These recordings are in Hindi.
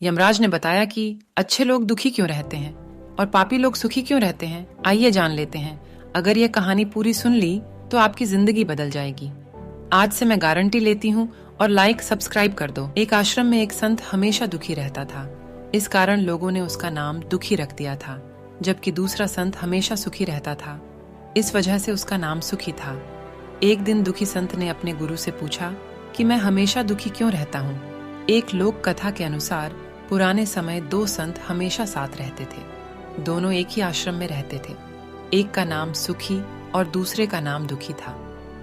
यमराज ने बताया कि अच्छे लोग दुखी क्यों रहते हैं और पापी लोग सुखी क्यों रहते हैं। आइए जान लेते हैं। अगर ये कहानी पूरी सुन ली तो आपकी जिंदगी बदल जाएगी। आज से मैं गारंटी लेती हूँ और लाइक सब्सक्राइब कर दो। एक आश्रम में एक संत हमेशा दुखी रहता था। इस कारण लोगों ने उसका नाम दुखी रख दिया था, जबकि दूसरा संत हमेशा सुखी रहता था। इस वजह से उसका नाम सुखी था। एक दिन दुखी संत ने अपने गुरु से पूछा कि मैं हमेशा दुखी क्यों रहता हूँ। एक लोक कथा के अनुसार पुराने समय दो संत हमेशा साथ रहते थे। दोनों एक ही आश्रम में रहते थे। एक का नाम सुखी और दूसरे का नाम दुखी था।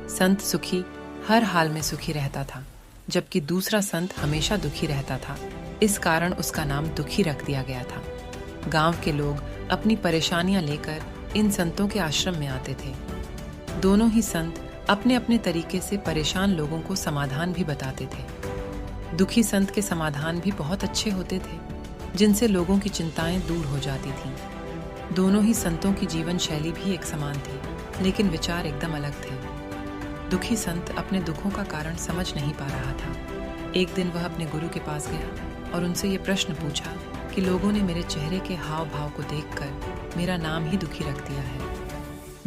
संत सुखी हर हाल में सुखी रहता था, जबकि दूसरा संत हमेशा दुखी रहता था। इस कारण उसका नाम दुखी रख दिया गया था। गांव के लोग अपनी परेशानियां लेकर इन संतों के आश्रम में आते थे। दोनों ही संत अपने अपने तरीके से परेशान लोगों को समाधान भी बताते थे। दुखी संत के समाधान भी बहुत अच्छे होते थे, जिनसे लोगों की चिंताएं दूर हो जाती थीं। दोनों ही संतों की जीवन शैली भी एक समान थी, लेकिन विचार एकदम अलग थे। दुखी संत अपने दुखों का कारण समझ नहीं पा रहा था। एक दिन वह अपने गुरु के पास गया और उनसे ये प्रश्न पूछा कि लोगों ने मेरे चेहरे के हाव भाव को देखकर मेरा नाम ही दुखी रख दिया है।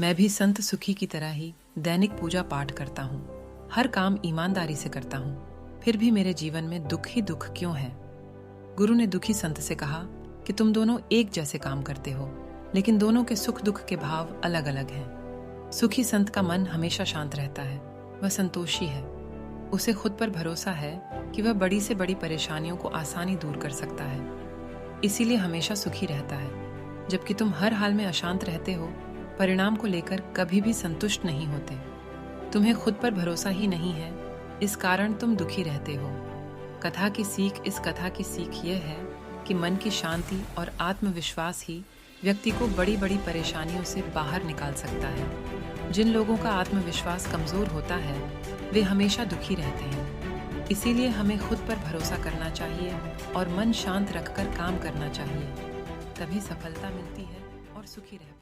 मैं भी संत सुखी की तरह ही दैनिक पूजा पाठ करता हूँ, हर काम ईमानदारी से करता हूँ, फिर भी मेरे जीवन में दुख ही दुख क्यों है। गुरु ने दुखी संत से कहा कि तुम दोनों एक जैसे काम करते हो, लेकिन दोनों के सुख दुख के भाव अलग अलग हैं। सुखी संत का मन हमेशा शांत रहता है, वह संतोषी है। उसे खुद पर भरोसा है कि वह बड़ी से बड़ी परेशानियों को आसानी दूर कर सकता है, इसीलिए हमेशा सुखी रहता है। जबकि तुम हर हाल में अशांत रहते हो, परिणाम को लेकर कभी भी संतुष्ट नहीं होते। तुम्हें खुद पर भरोसा ही नहीं है, इस कारण तुम दुखी रहते हो। इस कथा की सीख यह है कि मन की शांति और आत्मविश्वास ही व्यक्ति को बड़ी बड़ी परेशानियों से बाहर निकाल सकता है। जिन लोगों का आत्मविश्वास कमजोर होता है, वे हमेशा दुखी रहते हैं। इसीलिए हमें खुद पर भरोसा करना चाहिए और मन शांत रखकर काम करना चाहिए, तभी सफलता मिलती है और सुखी रह